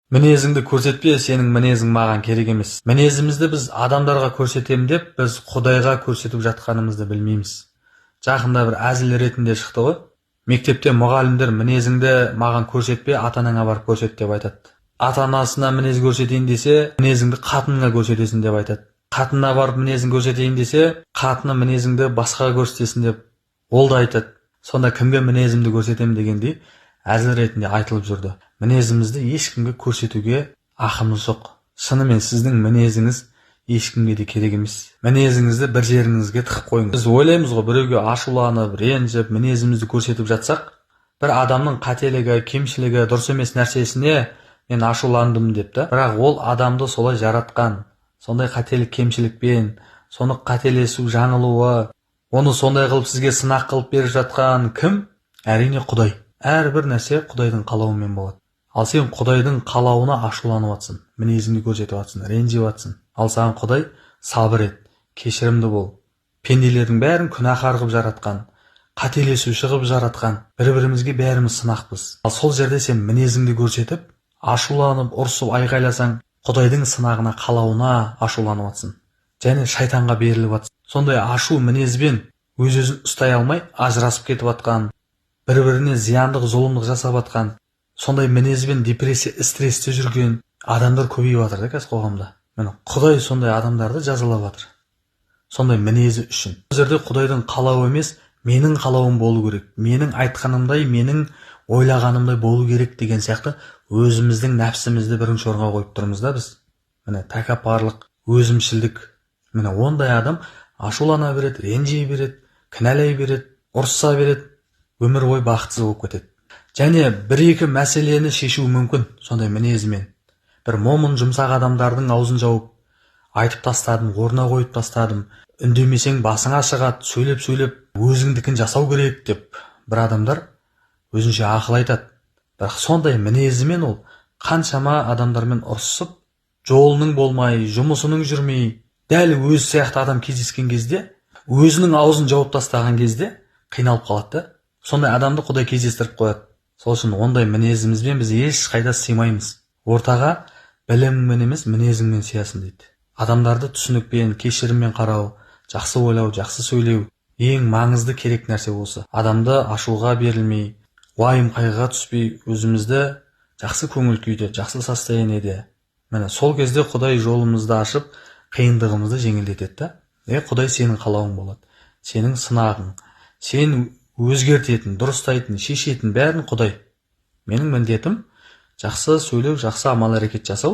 Мінезіңді көрсетпе, сенің мінезің маған керек емес. Мінезімізді біз адамдарға көрсетем деп, біз Құдайға көрсетіп жатқанымызды білмейміз. Жақында бір әзіл ретінде шықты ғой. Мектепте мұғалімдер мінезіңді маған көрсетпе, ата-анаңа барып көрсет деп айтады. Ата-анасына мінез көрсетейін десе, мінезіңді қатыныңа көрсетесің деп айтады. Қатынына барып мінезін көрсетейін десе, қатыны мінезіңді басқаға көрсетесің деп ол да айтады. Сонда кімге мінезімді көрсетем дегендей әзіл ретінде айтылып жүрді. Мінезімізді ешкімге көрсетуге ақымыз жоқ. Шынымен сіздің мінезіңіз ешкімге де керек емес. Мінезіңізді бір жеріңізге тығып қойыңыз. Біз ойлаймыз ғой, біреуге ашуланып, ренжіп, мінезімізді көрсетіп жатсақ, бір адамның қателігі, кемшілігі, дұрыс емес нәрсесіне мен ашуландым деп та. Бірақ ол адамды солай жаратқан, сондай қателік, кемшілікпен, соны қателесу, жаңылуы, оны сондай қылып сізге сынақ қылып беріп жатқан кім? Әрине Құдай. Әрбір нәрсе Құдайдың қалауымен болады. Ал сен Құдайдың қалауына ашуланып жатсың, мінезіңді көрсетіп жатсың, ренжіп жатсың. Ал саған Құдай сабыр ет, кешірімді бол. Пенделердің бәрін күнәһар қылып жаратқан, қателесуші қылып жаратқан, бір-бірімізге бәріміз сынақпыз. Ал сол жерде сен мінезіңді көрсетіп, ашуланып, ұрсып, айқайласаң, Құдайдың сынағына, қалауына ашуланып жатсың. Және шайтанға беріліп жатсың. Сондай ашу мінезбен өз-өзін ұстай алмай, ажырасып кетіп жатқан, бір-біріне зияндық, зұлымдық жасап жатқан, сондай мінезбен депрессия, стрессте жүрген адамдар көбейіп жатыр да қазір қоғамда. Міне Құдай сондай адамдарды жазалап жатыр. Сондай мінезі үшін. Бұл жерде Құдайдың қалауы емес, менің қалауым болу керек. Менің айтқанымдай, менің ойлағанымдай болу керек деген сияқты өзіміздің нәпсімізді бірінші орынға қойып тұрмыз да біз. Міне тәкаппарлық, өзімшілдік. Міне ондай адам ашулана береді, ренжи береді, кінәлай береді, ұрыса береді, өмір бойы бақытсыз болып кетеді. Және бір-екі мәселені шешу мүмкін сондай мінезімен. Бір момын жұмсақ адамдардың аузын жауып, айтып тастадым, орнына қойып тастадым, үндемесең басыңа шығады, сөйлеп, өзіңдікін жасау керек деп бір адамдар өзінше ақыл айтады. Бірақ сондай мінезімен ол қаншама адамдармен ұрысып, жолының болмай, жұмысының жүрмей, дәл өзі сияқты адам кездескен кезде, өзінің аузын жауып тастаған кезде қиналып қалады да. Сондай адамды Құдай кездестіріп қояды. Сол үшін ондай мінезімізбен біз ешқайда сыймаймыз. Ортаға біліммен емес, мінезіңмен сиясың дейді. Адамдарды түсінікпен, кешіріммен қарау, жақсы ойлау, жақсы сөйлеу ең маңызды керек нәрсе осы. Адамды ашуға берілмей, уайым қайғыға түспей, өзімізді жақсы көңіл күйде, жақсы состояниеде. Міне сол кезде Құдай жолымызды ашып, қиындығымызды жеңілдетеді да. Құдай сенің қалауың болады. Сенің сынағың, сен өзгертетін, дұрыстайтын, шешетін бәрін Құдай. Менің міндетім жақсы сөйлеу, жақсы амал әрекет жасау.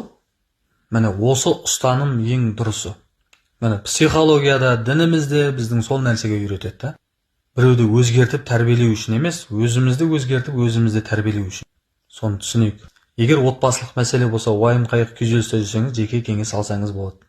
Міне осы ұстаным ең дұрысы. Міне психологияда, дінімізде біздің сол нәрсеге үйретеді да. Біреуді өзгертіп тәрбиелеу үшін емес, өзімізді өзгертіп, өзімізді тәрбиелеу үшін. Соны түсінейік. Егер отбасылық мәселе болса, уайым қайғы күйзелісте жүрсеңіз, жеке кеңес алсаңыз болады.